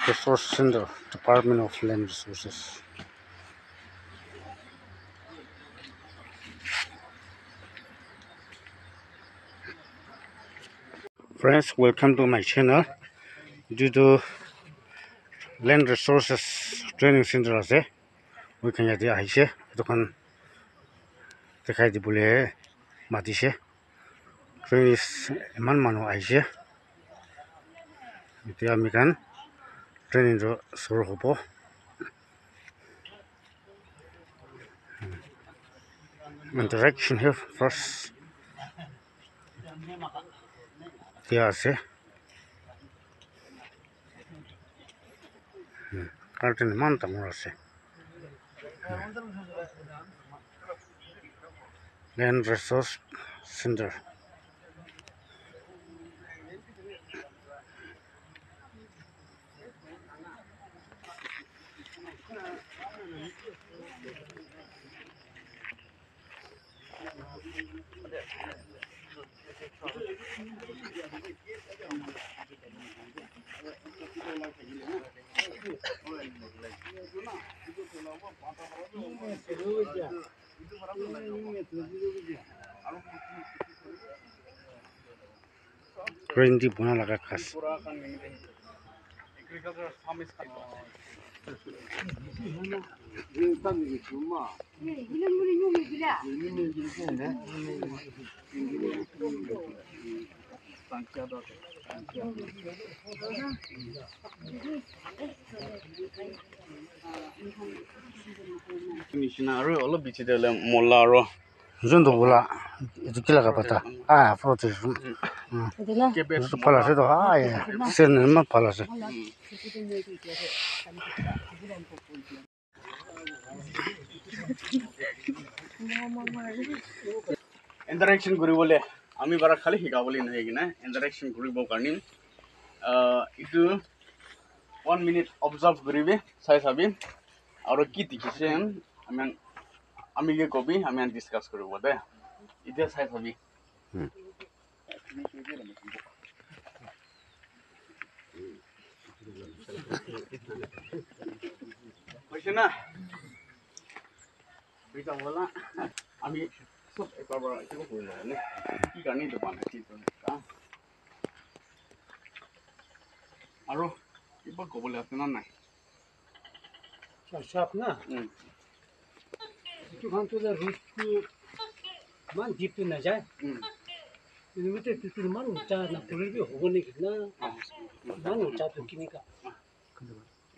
Resource Center, Department of Land Resources. Friends, welcome to my channel. Due to Land Resources Training Center আছে ওইখানে ইয়াতে আহিছে দোকান দেখাই দিবলৈ মাতিছে ট্ৰেইনিছ ইমান মানুহ আহিছে এতিয়া আমি কান ট্ৰেইনিংটো চুৰু হ'ব interaction here first এতিয়া আছে কাৰ্টেন ইমান ডাঙৰ আছে Land Resource Center. Green di buna laga khas. Missionary all of it Molaro. Junto bola itu kila kapata protes itu palas itu sen memang palas Interaction kuri bole আমি bara khali hikaboli nahi kina interaction koribo karni itu 1 minute observe koribe sai sabi aro ki dikhise আমি কে কবি আমি discuss করব দে ইতিয়া চাই ভাবি কইছে না বিটা বলা আমি সব একবার বড় একটু কইল না কি গানি তো বানাইছি তো আৰু কিবা কবলে আছে না নাই সব না Tu kan tu da risku man deep na jai. Ini mete tu man uca na pulir bi hogo ni kina. Man uca tu kini ka.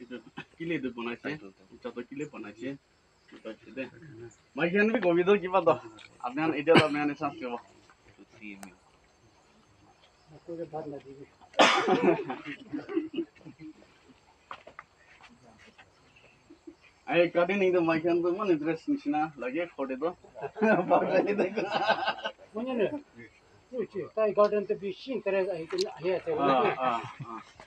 Itu kile tu banaise, uca tu kile banaise. Itu deh. Magian bi gobi do kiba do. Apnan ida do apnan esas kiba. Aku ke bad na dibi. Ay kadi नहीं तो माइकन तो मन interest निशना लगे खोटे तो बात लगे तो Mana ne? Uci, tai garden te bi shin tere ai ke ahe te wala.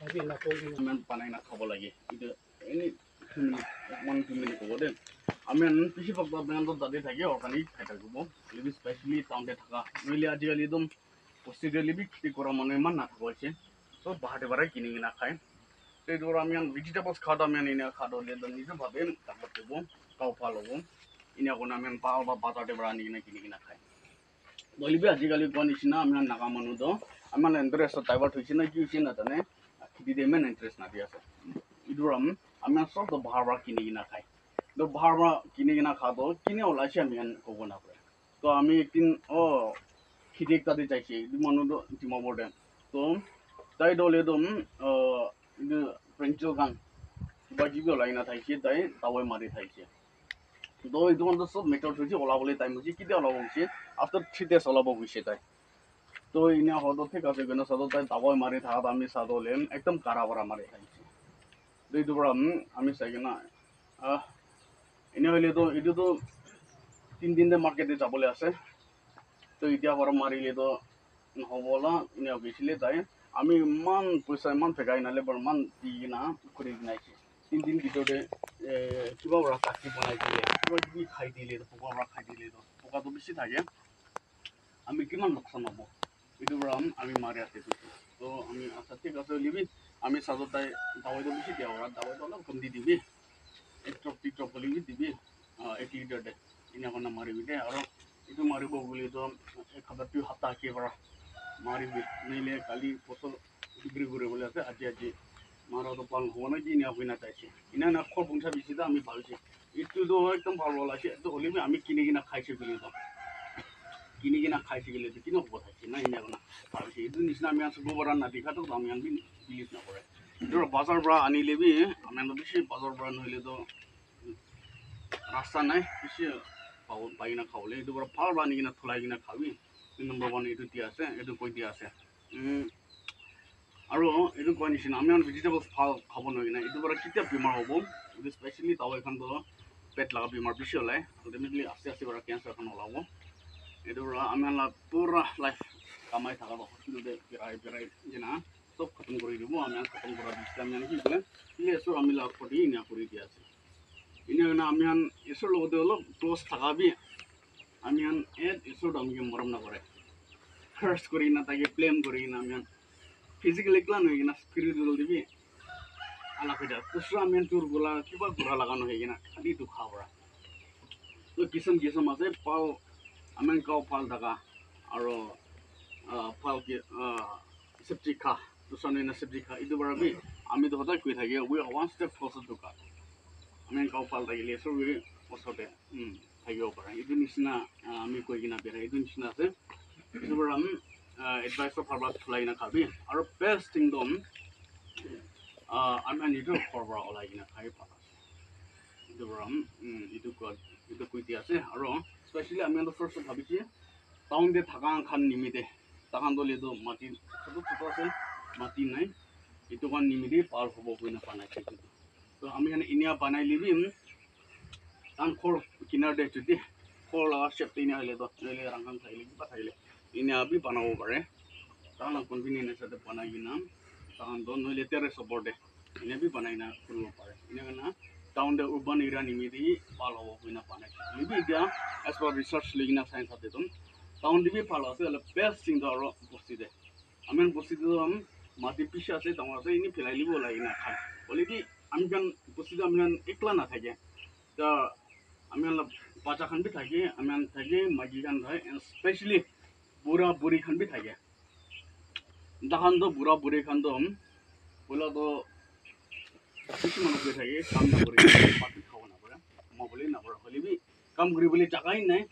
Abi na ko ni. man panai na khabo lagi itu ini 2 minute ko den amen pisi bakba ban to dade thake organic thata gubo libi specially town te thaka noile ajikali edom posteriorly bi khiti kora mane man na thakose so bahate barai kini na khai te dor ami vegetables khada men ina khado le don nije bhabe takte bo kau phalobo ina kona men paal ba bazar te bara ni na kini na khai dolibi ajikali ko nisina ami naga manu do aman interest divert hoisina ki hoisina tane khiti de men interest na dia iduram ami sort of bahar kini na khai do bahar kini na khado kini ola che ami ko bona pare to ami ekdin o khiti ekta de chaise du manu do timo borden to tai dole dom ಇದು French gone ಬಾಜಿಗೆ line থাইছে তাই তাওই মারি থাইছে তো ಇದು ಒಂದು ಸಬ್ method ಹೋಗಿ ওলা বলে time ಹೋಗಿ কিতে ওলা বলছে আফটার 3 days ওলা বলছে তাই তো ইনা হদো ঠিক আছে গনা সদো তাই তাওই মারি থাকা আমি সাদোলেন একদম কারাবরা মারি থাইছে দুই দুবরা আমি চাইগে না ইনা হইলে তো ইদু তো 3 দিন দে মার্কেটে যাবলে আছে তো ইতিয়া বড় মারিলে তো নহবলা ইনা গেছিলে তাই আমি মান পয়সা মান ফেগাই নালে বৰ মান দি না কৰি নাইছে 3 দিন ভিতৰতে কিবা বৰা কাটি বনাই দিলে কিবা কিবি খাই দিলে পোকা বৰা খাই দিলে পোকাটো বেছি থাকে আমি কিমান লোকসান হ'ব এইটো বৰা আমি মাৰি আছে তো আমি আচ্ছা ঠিক আছে লিবি আমি সাজতাই দাওয়াইটো বেশি দিয়া ওরা দাওয়াইটো অলপ কম দি দিবি এক ট্ৰপ বুলি দিবি 1 লিটাৰ দে ইনা কোনা মাৰিবি দে আৰু এইটো মাৰিব বুলি তো খাবাৰটো হাতা কি কৰা মাৰিবি নিলে কালি ফসল বিক্রি করে বলে আছে আজি মারাতো পাল হবো না কি না হই না চাইছে ইনা না খর বংশা বেশি তো আমি ভাবছি একটু তো একদম ভালো লাগছে তো হলে আমি কিনে কিনা খাইছি বলে তো কিনে কিনা খাইছি গেলে তো কিনা হবো থাকছে না ইনা কোনা ভাবছি এই নিচিনা আমি আছো গোবর না দেখা তো আমি আনবি বিলিজ না করে ধরো বাজার পৰা আনিলেবি আমি বেশি বাজাৰ পৰা নইলে তো ৰাস্তা নাই বেশি পাই না খাবলে এইটো পৰা ভাল আনি কিনা থলাই কিনা খাবি 2 নম্বৰ 1 এইটো দিয়া আছে এইটো কৈ দিয়া আছে আৰু এইটো কোৱা নিচিনা আমি ভেজিটেবলছ ভাল খাব নোৱাৰি না এইটো পৰা কেতিয়া বেমাৰ হ'ব এইটো স্পেচিয়েলি দাৱাইখন তো পেট লগা বেমাৰ বেছি ওলায় আল্টিমেটলি আস্তে আস্তে পৰা কেঞ্চাৰখন ওলাব এইটো পৰা আমি পুৰা লাইফ কামাই থকা হস্পিটেলতে বেৰাই যেনা চব খতম কৰি দিব আমি খতম কৰা দিছিলে আমি কি বোলে এছৰ আমি লাভ কৰি ইনা কৰি দিয়া আছে ইনা আমি এছৰ লগতে অলপ ক্ল'জ থাকাবি আমি এছৰ আমি মৰম নকৰে ফাৰ্ষ্ট কৰি না তাকে প্লেন কৰি না আমি ফিজিক্যালি ক্লান হয়ে কিনা স্পিরিচুয়াল দিবি আলাদা হয়ে যায় কুসরা আমি তোর গোলা কিবা ঘোরা লাগানো হয়ে কিনা খালি তো খাওয়া তো কিসম আছে পাল আমি কাউ পাল থাকা আর পাল কি সবজি খা দুসরা না সবজি খা ইটো বারবি আমি তো হঠাৎ কই থাকি we want step closer to god আমি কাউ পাল থাকিলে সবই ওসতে থাকিব পারে ইটো নিচিনা আমি কই কিনা বেৰা ইটো নিচিনা আছে ইটো বাৰ আমি এডভাইস অফ হার্বাত থলাই না খাবি আর বেস্ট থিং দম আমি নিটো খরবা ওলাই কিনা খাই পালা ইটো বরাম ইটো কইতি আছে আর স্পেশালি আমি ফার্স্ট ভাবিছি টাউন দে থাকা খান নিমিতে তাকান দলে তো মাটি ছোট ছোট আছে মাটি নাই ইটো কান নিমিতে পার হবো কইনা বানাইছে তো আমি ইনিয়া বানাই লিবি কান খর কিনার দে যদি খর লাগা শেপতে ইনা হইলে তো নইলে রাঙ্গান থাইলে কিবা থাইলে ইনা বি বানাবো পারে তাহলে কনভিনিয়েন্স সাথে বানাই কিনা তখন তো নইলে টেরেস ওপরে ইনা বি বানাই না করব পারে ইনা না টাউন দে উরবান এরিয়া নিমিদি ভালো হবো কইনা বানাই লিবি দিয়া অ্যাজ পার রিসার্চ লিগিনা সায়েন্স হাতে তো টাউন দিবি ভালো আছে হলে বেস্ট থিং তো আরো বস্তি দে আমি বস্তি তো মাটি পিছে আছে তোমার আছে ইনি ফেলাই লিব লাগে না খাই বলে কি আমি কান বস্তি আমি একলা না থাকে তা আমি বাচ্চা খান বি থাকে আমি থাকে মাঝি খান থাকে স্পেশালি বুড়া বুড়ি খান भी থাকে দাখান তো বুড়া বুড়ি খান তো বলা তো কিছু মানুষ থাকে কাম না করে পাতি খাওয়া না করে মবলি না করে হলে বি কাম করি বলে টাকাই নাই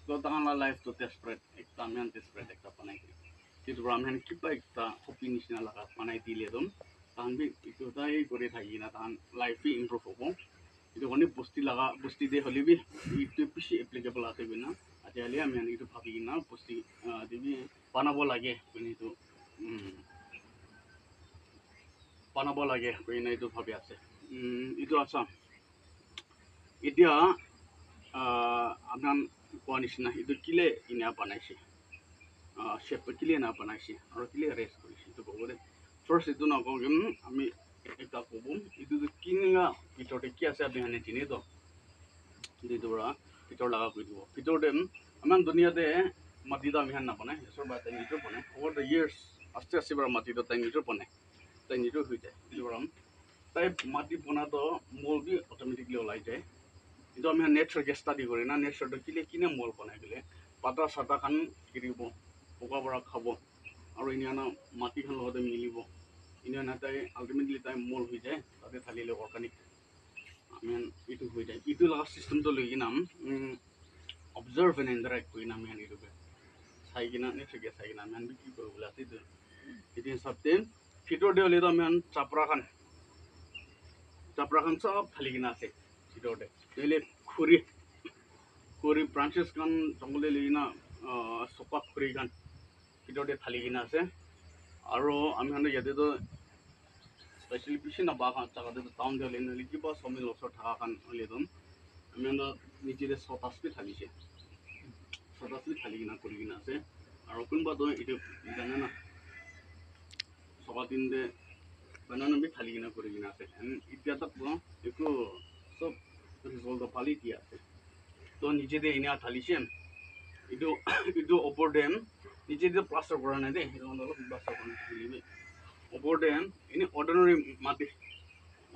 তো তখন লাইফ তো ডেসপারেট একটা আমি ডেসপারেট একটা বানাই কিন্তু আমি কিবা একটা কপি নিচিনা লাগা বানাই দিলে তো তখন বি একটু তাই করে থাকি না তখন লাইফ বি ইমপ্রুভ হবো itu kan basti deh holi bi itu pisi applicable ate bina ate ali ami itu bhabi na basti dibi banabo lage kuni itu banabo lage kuni itu bhabi ase itu asa idia anan konisna itu kile ina banaisi shape kile na banaisi aro kile rest korisi itu bogore first itu na kogem ami একটা কবুম itu কিনগা ভিতৰতে কি আছে আপনি হানে চিনি তো দিটো বড়া ভিতর লাগা কই দিব ভিতরতে আমান দুনিয়াতে মাটি তো আমি হান না বনাই এসর বা তাই নিটো বনাই ওভার দ্য ইয়ার্স আস্তে আস্তে বড় মাটি তো তাই নিটো বনাই তাই নিটো হই যায় দিটো বড় তাই মাটি বনা তো মোল বি অটোমেটিকলি ওলাই যায় কিন্তু আমি নেচার কে স্টাডি করি না নেচার তো কিনে মোল বনাই গেলে পাতা সাতা খান কিরিব পোকা বড়া খাবো আর ইনিয়ানা মাটি খান লগতে মিলিব ini nanti ultimately time mall হৈ যায় তাতে থালিলে অর্গানিক আমি itu হৈ যায় itu লাগা সিস্টেম তো লই কিনা অবজার্ভ এন্ড ইন্টারঅ্যাক্ট করি না আমি এটা চাই কিনা নেক্সট গে চাই কিনা আমি কি করব বলে আছে itu সবতে ভিতর দে হলে তো আমি চাপরা খান সব খালি কিনা আছে ভিতর দে নইলে খুরি ব্রাঞ্চেস কান জঙ্গলে লই কিনা সপা খুরি কান ভিতর দে খালি কিনা আছে আৰু আমি ইয়াতে তো স্পেশালি বেশি না বাগান জায়গাতে টাউন দিলে নইলে কিবা সমিল ওচর থাকা খান হলে তো আমি নিজেদের সতাসবি থালিছে সতাসবি থালি কিনা করি কিনা আছে আর কোনবা তো এটা জানে না সবার দিন দে বানানো বি থালি কিনা করি কিনা আছে এতিয়া তক একটু সব রিজল্ট পালি দিয়া আছে তো নিজেদের এনে থালিছে itu ওপর ডেম নিজেদের প্লাস্টার করা নাই দে এটা অলপ প্লাস্টার করে দিবি ওপৰতে এনে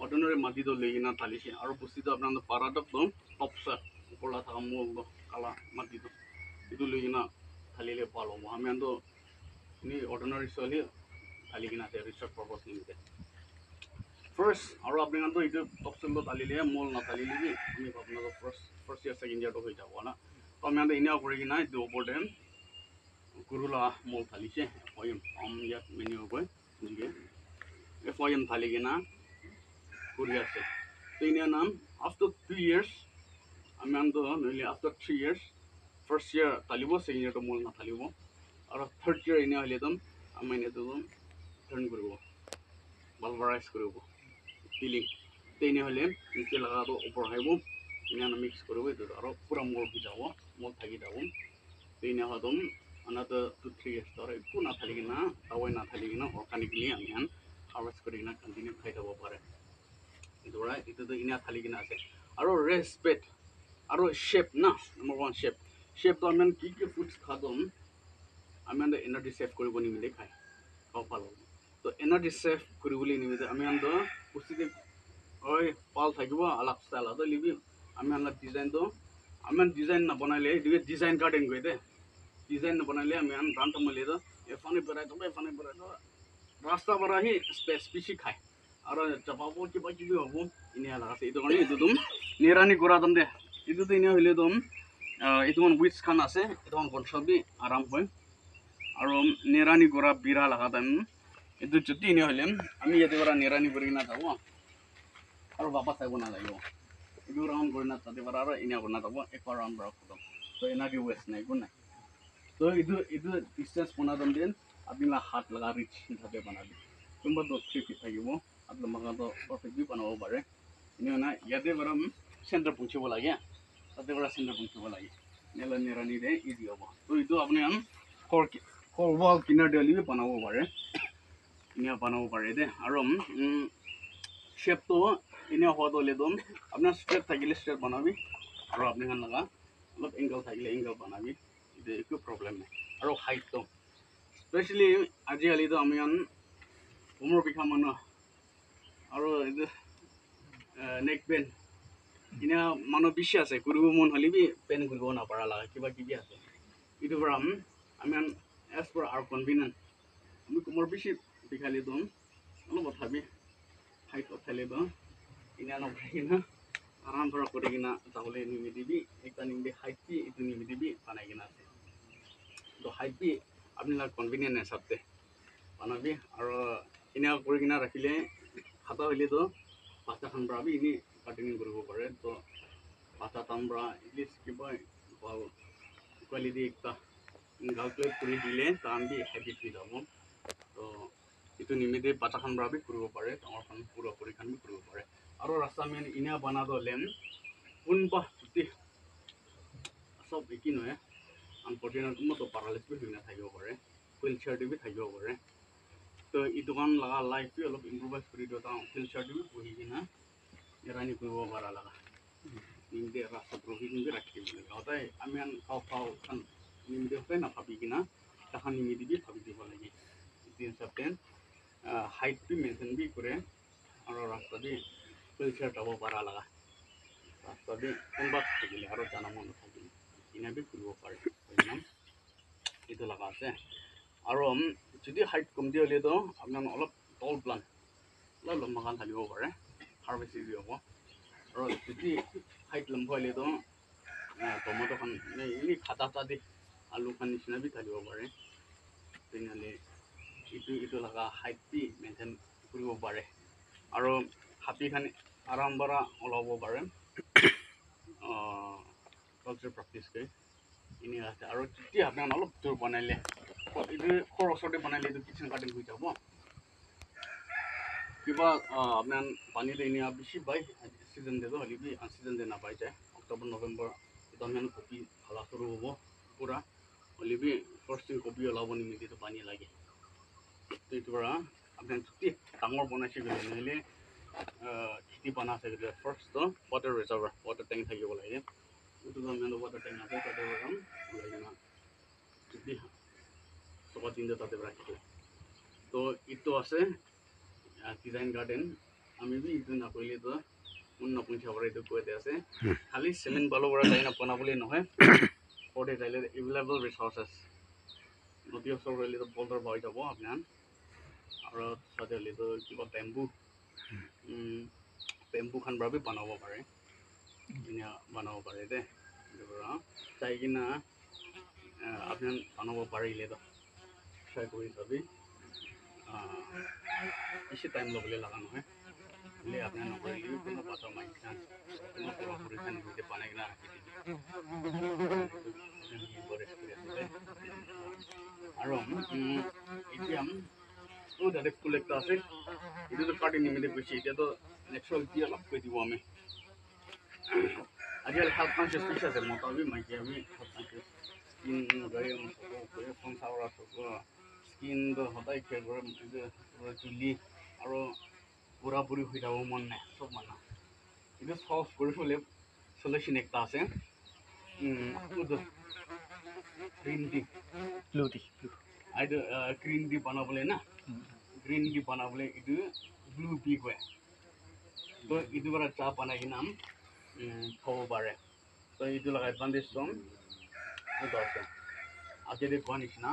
অৰ্ডিনাৰী মাটিটো লৈ কিনে ঢালিছে আৰু বস্তুটো আপোনালোকে পাৰাটো টপছা ওপৰলা থকা মূল কালা মাটিটো এইটো লৈ কিনে ঢালিলে ভাল হ'ব আমি এনেই অৰ্ডিনাৰী ছোৱালী ঢালি কিনে আছে ৰিচাৰ্চ পাৰপাছ নিমিতে ফাৰ্ষ্ট আৰু আপোনালোকে এইটো টপছলটো ঢালিলে মূল নাঢালিলে আমি আপোনালোকৰ ফাৰ্ষ্ট ইয়াৰ ছেকেণ্ড ইয়াৰটো হৈ যাব না তো আমি এনেও কৰি কিনে এইটো ওপৰতে গুৰুলা মূল ঢালিছে ইয়াত মেনিউ গৈ FYM ঢালি কিনে কৰি আছে তো ইয়াৰ নাম আফটাৰ 2 years আমি নহ'লে আফটাৰ 3 years ফাৰ্ষ্ট ইয়াৰ ঢালিব ছেকেণ্ড ইয়াৰটো মূল নাঢালিব আৰু থাৰ্ড ইয়াৰ এনে হ'লে আমি এইটো টাৰ্ণ কৰিব ভালভাৰাইজ কৰিব ফিলিং তেনে হ'লে নিচে লগাটো ওপৰ আহিব এনে মিক্স কৰিব এইটো আৰু পূৰা মূল ভিজাব মূল থাকি যাব তেনে হ'লে another 2-3 years ধৰ একো নাথালি কিনা দাৱাই নাথালি কিনা অৰ্গানিকলি আমি হাৰ্ভেষ্ট কৰি কিনা কণ্টিনিউ খাই যাব পাৰে এইটো এইটোতো এনে থালি কিনা আছে আৰু ৰেচপেক্ট আৰু শ্বেপ না নম্বৰ 1 শ্বেপটো আমি কি ফুডছ খাদম আমি এনাৰ্জি ছেভ কৰিব নিমিলে খাই খাব ভাল হ'ব তো এনাৰ্জি ছেভ কৰিবলৈ নিমিলে আমি বস্তুটো পাল থাকিব অলপ ষ্টাইল এটা লিবি আমি ডিজাইনটো আমি ডিজাইন নবনালে ডিজাইন গাৰ্ডেন কৰি দে ডিজাইন নবনালে আমি ৰানটো মিলিয়ে এফানে পেৰাই ৰাস্তা পৰা আহি স্পেচ পিচি খায় আৰু চাপাব কিবা কিবি হ'ব এনে আছে এইটো কাৰণে এইটো নিৰানি কৰা দে এইটোতো এনে হ'লে এইটো উইচ খান আছে এইটো বনচবি আৰাম হয় আৰু নিৰানি কৰা বিৰা লগা এইটো যদি এনে হ'লে আমি ইয়াতে পৰা নিৰানি কৰি নাযাব আৰু বাপা চাব নালাগিব এইটো ৰাউণ্ড কৰি নাযাতে পৰা আৰু এনে কৰি নাযাব একবাৰ ৰাউণ্ড পৰা খতম তো এনাৰ্জি ৱেষ্ট নাই একো নাই তো এইটো ডিষ্টেঞ্চ বনাই দিন আপোনাক হাত লগা ৰিচ হিচাপে বনাবি কোনোবা 3 ফিট থাকিব আপোনালোকে পাৰফেক্টলি বনাব পাৰে এনে নাই ইয়াতে পৰা চেণ্টাৰ পুঞ্চিব লাগে তাতে পৰা চেণ্টাৰ পুঞ্চিব লাগে নিৰানিৰে ইজি হ'ব তো এইটো আপুনি কলৱাল কিনাৰ দিলি বনাব পাৰে এনে বনাব পাৰে দে আৰু শ্বেপটো এনে হোৱাটো হ'লে আপোনাৰ ষ্ট্ৰেট থাকিলে ষ্ট্ৰেট বনাবি আৰু আপোনাৰ লগা অলপ এংগল থাকিলে এংগল বনাবি এইটো একো প্ৰব্লেম নাই আৰু হাইটটো স্পেচিয়েলি আজিকালিতো আমি কোমৰ বিষা মানুহ আৰু এইটো নেক পেন এনে মানুহ বেছি আছে কৰিব মন হ'লে পেন কৰিব নাপাৰা লগা কিবা কিবি আছে এইটো পৰা আমি এজ পাৰ আৰু কনভিনিয়েণ্ট আমি কোমৰ বেছি বিষালে অলপ তথাপি হাইট উঠালে এনে নকৰি কিনা আৰাম পৰা কৰি কিনা যাবলৈ নিমিদিবি একটা নিমিদি হাইট বি এইটো নিমিদিবি বনাই কিনা আছে তো হাইট বি আপোনালোক কনভিনিয়েণ্ট হিচাপতে বনাবি আৰু এনে কৰি কিনা ৰাখিলে খাটা হ'লেতো বাচ্চাখন পৰা এনেই কাটিং কৰিব পাৰে তো বাচ্চা টান পৰা এটলিষ্ট কিবা কোৱালিটি একটা গালকুলেট কৰি দিলে টান বি হেভি হৈ যাব তো এইটো নিমিতে বাচ্চাখন পৰা কৰিব পাৰে ডাঙৰখন পুৰা কৰি খান কৰিব পাৰে আৰু ৰাস্তা আমি এনে বনাব হ'লে কোনোবা যদি চব একেই নহয় আনফৰ্চুনেটলি মতো পাৰালিচিছ হৈ নাথাকিব পাৰে হুইলচেয়াৰ দি থাকিব পাৰে তো এইটো কাম লগা লাইফ অলপ ইম্প্ৰুভাইজ কৰি দিওঁ হুইলচেয়াৰ দি বহি কিনা নিৰানি কৰিব পৰা লগা নিমিতে ৰাস্তাত ৰখি কিনে ৰাখি দিব লাগে সদায় আমি খাওঁ খান নিমিতে সদায় নাভাবি কিনা এখন নিমিদিবি ভাবি দিব লাগে এইটো হিচাপে হাইট বি মেইনটেইন বি কৰে আৰু ৰাস্তা দি হুইলচেয়াৰ যাব পৰা লগা ৰাস্তা দি কোনোবা থাকিলে আৰু জানা মন নাথাকিলে এনে বি কৰিব পাৰে এইটো লগা আছে আৰু যদি হাইট কমতি হ'লেতো আপোনাৰ অলপ টল প্লান অলপ লম্বাখন ঢালিব পাৰে আৰু বেছি ইজি হ'ব আৰু যদি হাইট লম্বা হ'লেতো টমাটোখন এনেই খাটা দি আলুখন নিচিনা বি ঢালিব পাৰে তেনেহ'লে এইটো লগা হাইট বি মেইনটেইন কৰিব পাৰে আৰু হাতীখন আৰাম পৰা ওলাব পাৰে কালচাৰ প্ৰেক্টিছ কৰি এনে আছে আৰু যেতিয়া আপোনাৰ অলপ দূৰ বনাইলে এইটো খৰ ওচৰতে বনাইলে এইটো কিচেন গাৰ্ডেন হৈ যাব কিবা আপোনাৰ পানীটো এনে বেছি পায় ছিজন দিয়েতো হ'লে বি আনছিজন দিয়ে নাপাই যায় অক্টোবৰ নৱেম্বৰ এইটো আমি কবি খালা সৰু হ'ব পূৰা হ'লে বি ফাৰ্ষ্ট থিং কবি ওলাব নিমিলেতো পানী লাগে তো এইটো পৰা আপোনাৰ যদি ডাঙৰ বনাইছে গ'লে নহ'লে খেতি বনাইছে গ'লে ফাৰ্ষ্টটো ৱাটাৰ ৰিজাৰ্ভাৰ ৱাটাৰ টেংক থাকিব লাগে এইটো আমি ৱাটাৰ টেংক আছে তাতে ওলাই কিনা যদি চকা তিনিটা তাতে ৰাখিলে তো ইটো আছে ডিজাইন গাৰ্ডেন আমি বি ইটো নকৰিলে তো মোৰ নপুঞ্চা পৰা এইটো কৈ আছে খালি চিমেণ্ট বালু পৰা যাই নবনাবলৈ নহয় ফৰ যাইলে এভেইলেবল ৰিচোৰ্চেছ নদী ওচৰ হ'লে বল্ডাৰ পাই যাব আপোনাৰ আৰু তাতে হ'লে কিবা বেম্বু খান পৰা বি বনাব পাৰে ধুনীয়া বনাব পাৰে দে চাই কিনা আপোনাৰ বনাব পাৰিলে তো ট্ৰাই কৰি চাবি বেছি টাইম ল'বলৈ লগা নহয় বোলে আপোনাৰ নকৰিলে কোনো বাটৰ মাইক খান কোনো পৰপুৰি খান নিজে বনাই কিনা ৰাখি দিবি আৰু এতিয়া তাতে ফুল একটা আছে এইটোতো কাটি নিমিলে গৈছে এতিয়াতো নেক্সট কি অলপ কৈ দিব আমি আজিকালি হেল্থ কনচিয়াছ বেছি আছে মতাবি মাইকী আমি হেল্থ কনচিয়াছ স্কিন গৈ সংসাৰ স্কিনটো সদায় কেয়াৰ কৰে চুলি আৰু বুঢ়া বুঢ়ী হৈ যাব মন নাই চব মানুহ এইটো চল্ভ কৰিবলৈ চলিউশ্যন একটা আছে গ্ৰীণ টি এইটো গ্ৰীণ টি বনাবলৈ না গ্ৰীণ টি বনাবলৈ এইটো ব্লু টি কয় তো এইটো পৰা চাহ বনাই কিনে খাব পাৰে তো এইটো লগা এডভান্টেজটো এইটো আছে আজি কোৱা নিচিনা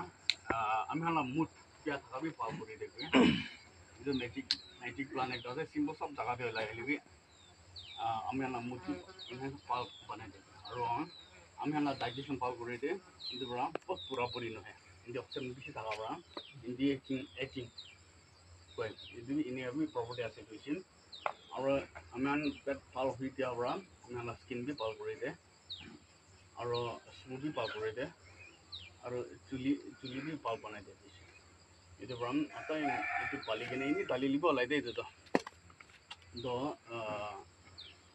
আমি অলপ মুড কিয় থাকাবি পাল কৰি দেখি এইটো মেজিক প্লান একটা আছে চিম্বল সব জায়গাতে ওলাই আহিবি আমি অলপ মুডটো পাল বনাই দিম আৰু আমি অলপ ডাইজেশ্যন পাল কৰি দিয়ে এইটো পৰা বহুত পুৰাপুৰি নহয় কিন্তু অপশ্যন বেছি থাকা পৰা ইন্দি এচিং কয় এইটো এনেই আমি প্ৰপাৰ্টি আছে কৈছিল আৰু আমি পেট ভাল হৈ দিয়াৰ পৰা আমি অলপ স্কিন বি পাল কৰি দিয়ে আৰু স্মুথ বি পাল কৰি দিয়ে আৰু চুলি বি পাল বনাই দিয়ে itu ram atau yang itu balik ini tali libo lah itu tuh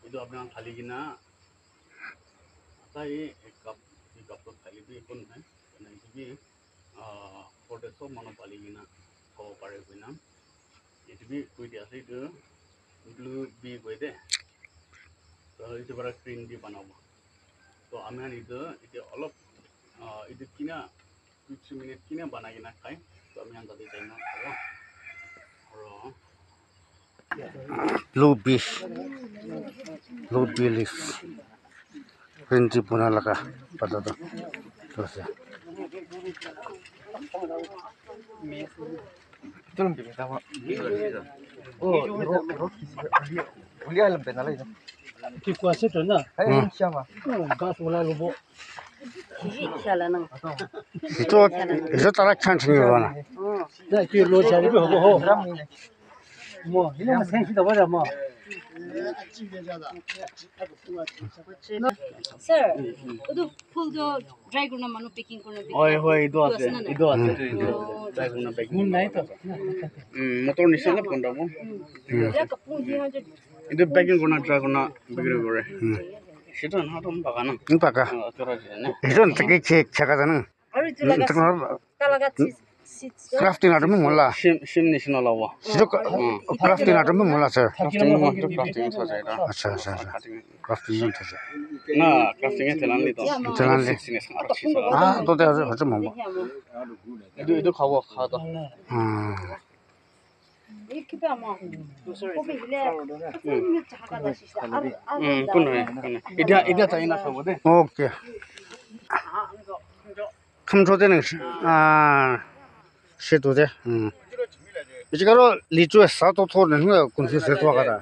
itu apa yang tali gina atau ini cup tuh tali bi pun kan karena itu bi foto mana balik gina kau pakai gina itu bi kui dia sih itu blue bi kui deh itu berat green di mana bu तो आम्ही इथे अलग इथे किना 15 minute किना बनाई किना खाई तो आम्ही अंदा दे जाईना blue bee leaf rinci puna laka pada tu terus ya Belum bisa pak. Oh, kuliah lebih nalai itu. Ki kuasa tu na. Hai siapa? Gas wala lobo. itu tarak chanting mana Dah ki lo jadi be hobo ho. Ram ini. Mo, ini mah sensi dah ada mo. Sir, itu full do dry guna manu picking corner. होय itu আছে dry guna packing Mun naik tu. motor nisana pun dah mo Ya kapun dia aja. itu packing guna dry guna bigre gore সেটা না তো বাগানা ini pakai তোরা জানে itu untuk cek cakap tu Aru itu laga. Talaga seats. crafting ada mula শিম নিচিনা লাবা itu crafting ada mula sir crafting সাজাইরা acha crafting itu sih না ক্রাফটিং এ তেলান লিতো তেলান লি। সিনেস আর tuh dia harus mau itu খাওয়া তো Kita mau. Kopi gila. Ini cakap dah sih. কোন হয় এটা তাই না খাবো দে oke kamu coba nih situ deh itu kalau licu satu tahun nih kunci sesuatu kata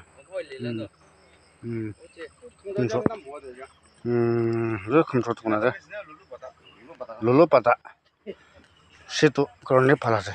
itu kamu coba tuh nada lulu pada situ kalau ini palas